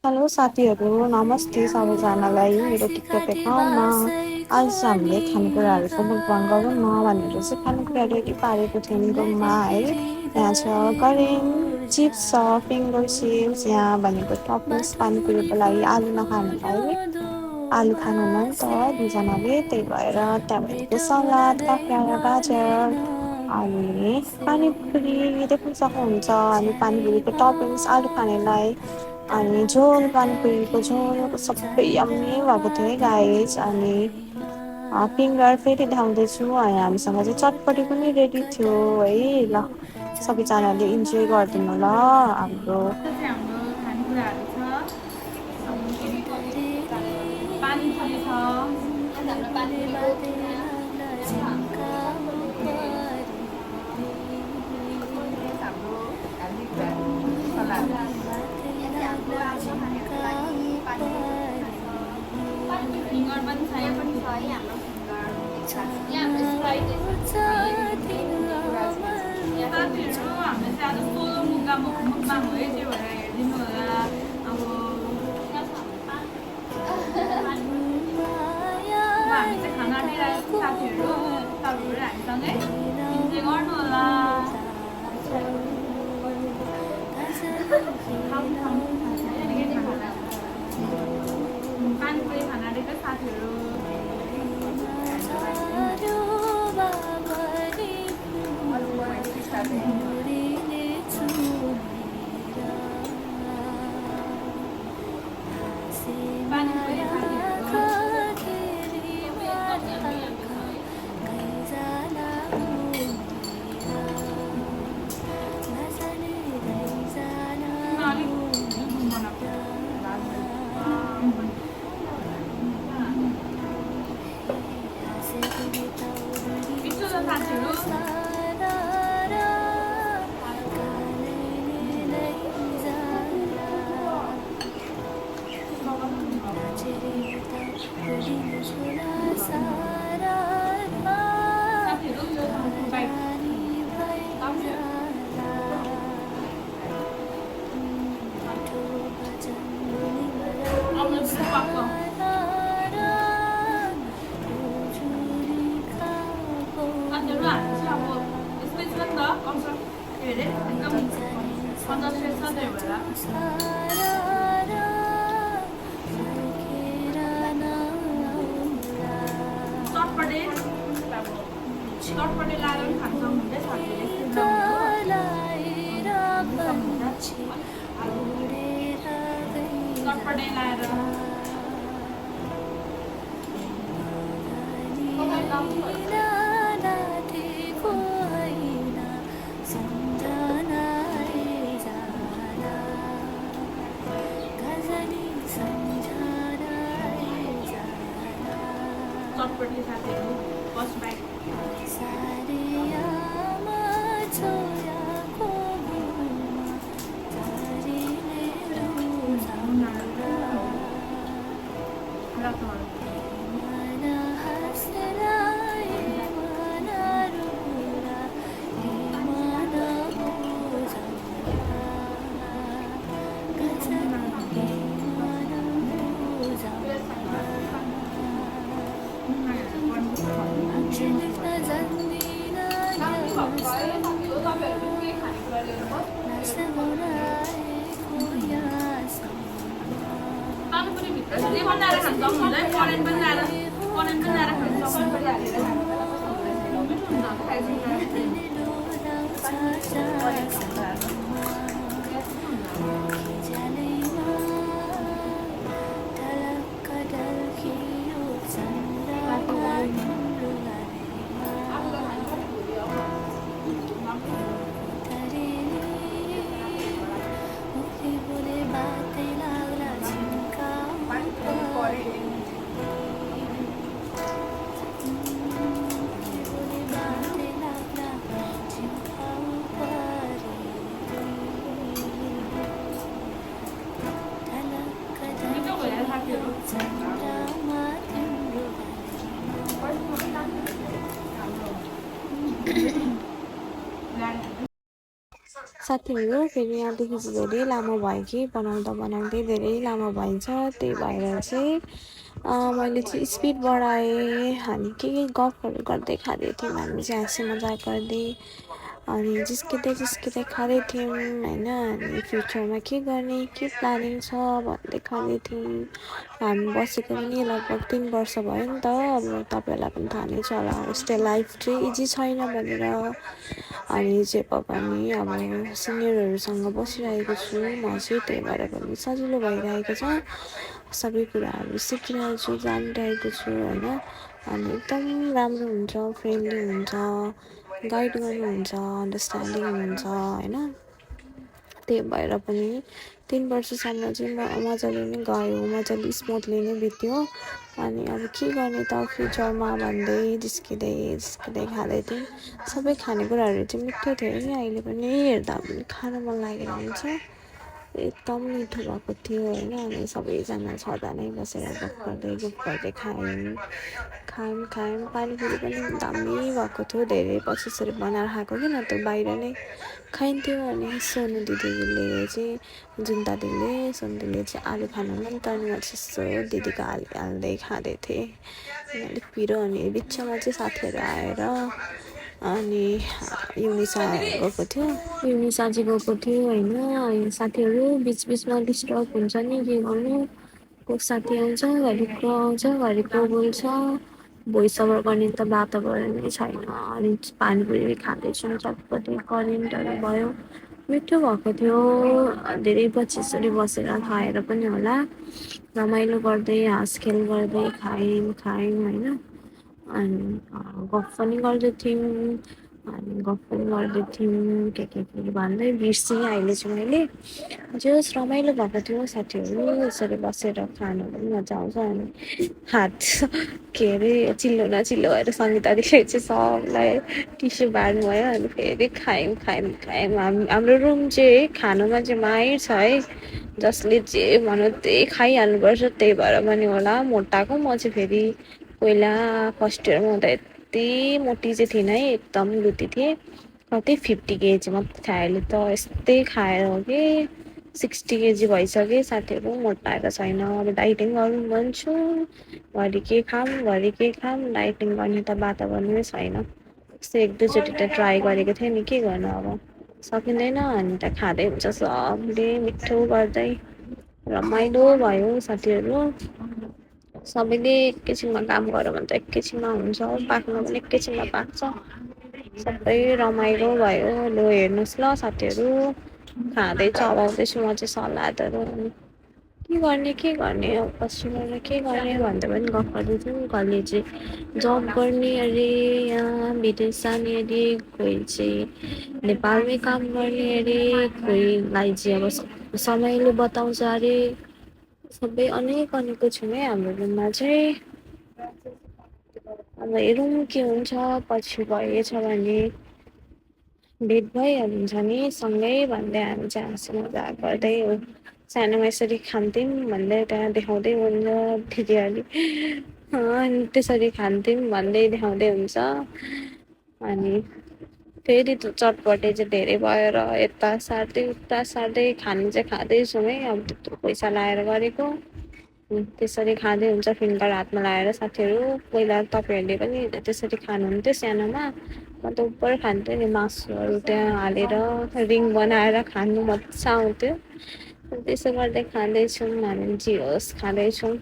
Hello साथीहरू, नमस्ते सबैजनालाई मेरो टिकटक एकाउन्टमा। आज चाहिँ हामीले खानेकुराहरूको मुखबाङ गरौँ न भनेर चाहिँ खानेकुरा रेडी पारेको थियौँ रुममा है। यहाँ छ करेन्ट चिप्स छ, फिङ्गर चिप्स, यहाँ भनेको टपिङ्स पानीपुरीको लागि आलु नखानेलाई आलु खानुहुन्न नि त दुईजनाले, त्यही भएर त्यहाँ भनेको सलाद, काँक्रा र गाजर अनि पानीपुरी देख्न सक्नुहुन्छ। अनि पानीपुरीको टपिङ्स आलु खानेलाई अनि झोल पानीपुरीको झोल सबै यम्मी भएको थियो है गाइस। अनि फिङ्गर फेरि देखाउँदैछु अनि हामीसँग चाहिँ चटपटी पनि रेडी थियो है। ल सबैजनाले इन्जोय गरिदिनु ल हाम्रो हाम्रो खानेकुराहरू छ। पानीपुरी छ, फिङ्गर पनि छ, यहाँ पनि छ है हाम्रो फिङ्गर। यहाँ हाम्रो स्प्राइट साथीहरू, हाम्रो चाहिँ आज सोलो मुक्बाङ हो है, त्यही भएर हेरिदिनु होला। अब हामी चाहिँ खाना दिइरहेको छौँ साथीहरू, तपाईँहरू हामीसँगै इन्जोय गर्नु होला। पानीपुरी खाना दिएको साथीहरू चटपटे लाएर पनि खान सक्नुहुन्छ चटपटे लाएर चटपटे साथीहरू फर्स्ट बाइट बनाएर खान सक्नुहुन्छ है, करेन्ट पनि ल्याएर खान साथीहरू फेरि यहाँदेखि चाहिँ धेरै लामो भयो कि बनाउँदा बनाउँदै धेरै लामो भइन्छ, त्यही भएर चाहिँ मैले चाहिँ स्पिड बढाएँ। अनि के गफहरू गर्दै खाँदै थियौँ, हामी चाहिँ हाँसी मजाक गर्दै अनि जिस्किँदै खाँदै थियौँ होइन। अनि फ्युचरमा के गर्ने, के प्लानिङ छ भन्दै खाँदै थियौँ। हामी बसेको पनि लगभग 3 वर्ष भयो नि त। अब तपाईँहरूलाई पनि थाहा नै छ होला, होस्टेल लाइफ चाहिँ इजी छैन भनेर। अनि जे पनि अब सिनियरहरूसँग बसिरहेको छु म चाहिँ, त्यही भएर पनि सजिलो भइरहेको छ। सबै कुराहरू सिकिरहेको छु, जानिरहेको छु होइन। अनि एकदम राम्रो हुन्छ, फ्रेन्डली हुन्छ, गाइड गर्नुहुन्छ, अन्डरस्ट्यान्डिङ हुनुहुन्छ होइन। त्यही भएर पनि 3 वर्षसम्म चाहिँ मजाले नै गयो, मजाले स्मुथली नै बित्यो। अनि अब के गर्ने त फ्युचरमा भन्दै जिस्किँदै खाँदै थियौँ। सबै खानेकुराहरू चाहिँ मिठो थियो नि, अहिले पनि हेर्दा पनि खान मन लागिरहन्छ। एकदम मिठो भएको थियो होइन। अनि सबैजना छँदा नै बसेर गफ गर्दै खायौँ। पानीपुरी पनि दामी भएको थियो, धेरै पछि यसरी बनाएर खाएको कि न त बाहिर नै खाइन्थ्यो। अनि सोनु दिदीले चाहिँ सोनु दिदीले चाहिँ आलु खानु मन त अनि म यसो दिदीको हाल्दै खाँदै थिएँ। अलिक पिरो अनि बिचमा चाहिँ साथीहरू आएर अनि युनिसा गएको थियो, युनिसा चाहिँ गएको थियो होइन। अनि साथीहरू बिचमा डिस्टर्ब हुन्छ नि, के गर्नु, को साथी आउँछ घरि को आउँछ घरि को बोल्छ, भोइस ओभर गर्ने त वातावरण नै छैन। अनि पानीपुरी खाँदैछौँ, चटपटी करेन्टहरू भयो, मिठो भएको थियो। धेरै पछि यसरी बसेर खाएर पनि होला, रमाइलो गर्दै हाँसखेल गर्दै खायौँ होइन। अनि गफ पनि गर्दै थियौँ, के भन्दै बिर्सेँ अहिले चाहिँ मैले। जस रमाइलो भएको थियो साथीहरू, यसरी बसेर खानु पनि मजा आउँछ। अनि हात के अरे चिल्लो नचिल्लो भएर सङ्गीता दिदीले चाहिँ सबलाई टिस्यु बार्नु भयो। अनि फेरि खायौँ। हाम्रो रुम चाहिँ खानुमा चाहिँ माहिर छ है, जसले जे भन्यो त्यही खाइहाल्नुपर्छ। त्यही भएर पनि होला मोटाएको। म चाहिँ फेरि पहिला फर्स्ट इयरमा हुँदा यति मोटी चाहिँ थिइनँ है, एकदम लुती थिएँ। कति 50 केजी मात्रै थिएँ, अहिले त यस्तै खाएर हो कि 60 केजी भइसक्यो। साथीहरू मोटाएको छैन, अब डाइटिङ गरौँ भन्छु, घरि के खाऊँ, डाइटिङ गर्ने त वातावरणै छैन। यस्तो 1-2 चोटि त ट्राई गरेको थिएँ नि, के गर्नु अब सकिँदैन। अनि त खाँदै हुन्छ सबले मिठो गर्दै, रमाइलो भयो साथीहरू। सबैले एकैछिनमा काम गऱ्यो भने त एकैछिनमा हुन्छ, पाक्नु पनि एकैछिनमा पाक्छ। सबै रमाइलो भयो। लु हेर्नुहोस् ल साथीहरू, खाँदै चबाउँदैछु म चाहिँ सलादहरू। के गर्ने अब पछि गएर के गर्ने भन्दा पनि गफ गर्दैछौँ। कसले चाहिँ जब गर्ने अरे, यहाँ विदेश जाने अरे, कोही चाहिँ नेपालमै काम गर्ने अरे, कोहीलाई चाहिँ अब समयले बताउँछ अरे। सबै अनेक छौँ है हाम्रो रुममा चाहिँ। अब हेरौँ के हुन्छ, पछि भएछ भने भेट भइहालिन्छ नि सँगै भन्दै हामी चाहिँ हाँसी मजाक गर्दै सानोमा यसरी खान्थ्यौँ भन्दै त्यहाँ देखाउँदै हुन्छ दिदीहरूले। अनि त्यसरी खान्थ्यौँ भन्दै देखाउँदै हुन्छ। अनि फेरि त्यो चटपटे चाहिँ धेरै भएर यता सार्दै खानु चाहिँ खाँदैछौँ है, अब त्यत्रो पैसा लाएर गरेको। त्यसरी खाँदै हुन्छ फिङ्गर हातमा लाएर साथीहरू। पहिला तपाईँहरूले पनि त्यसरी खानुहुन्थ्यो सानोमा, म त उपर खान्थेँ नि, मासुहरू त्यहाँ हालेर रिङ बनाएर खानु मजा आउँथ्यो। त्यसो गर्दै खाँदैछौँ हामी, जे होस् खाँदैछौँ।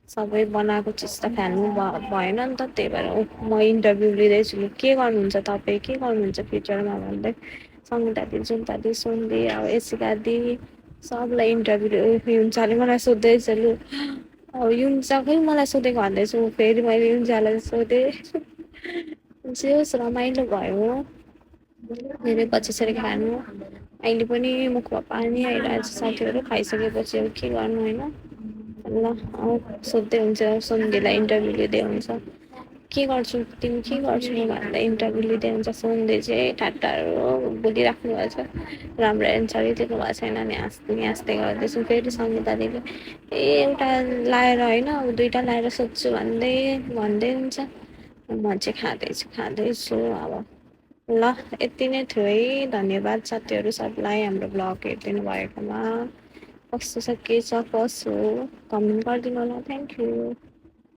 सबै बनाएको चिज त फाल्नु भएन नि त, त्यही भएर म इन्टरभ्यू लिँदैछु, के गर्नुहुन्छ तपाईँ, के गर्नुहुन्छ फ्युचरमा भन्दै सङ्गीता दिदी, जुन्ता दिदी, सुन्दी, अब एसिका दिदी सबलाई इन्टरभ्यू हुन्छले मलाई सोध्दैछ। लु अब युन्चाकै मलाई सोधेको भन्दैछु, फेरि मैले युन्चालाई सोधेँ। जे होस् रमाइलो भयो, धेरै पछि यसरी खानु। अहिले पनि मुखमा पानी आइरहेको छ साथीहरू, खाइसकेपछि अब के गर्नु होइन। ल सोध्दै हुन्छ, सुन्देलाई इन्टरभ्यू लिँदै हुन्छ, के गर्छु तिमी के गर्छु भन्दा इन्टरभ्यू लिँदै हुन्छ। सुन्दै चाहिँ ठाट्टाहरू बोलिराख्नु भएको छ, राम्रो एन्सर दिनु भएको छैन नि, हाँस्दै गर्दैछु। फेरि सङ्गीता दिदी एउटा लाएर होइन, 2टा लाएर सोध्छु भन्दै हुन्छ। म चाहिँ खाँदैछु अब ल यति नै थियो है। धन्यवाद साथीहरू सबलाई हाम्रो ब्लग हेरिदिनु भएकोमा। कस्तो छ के छ कसो कमेन्ट गरिदिनु होला। Thank you.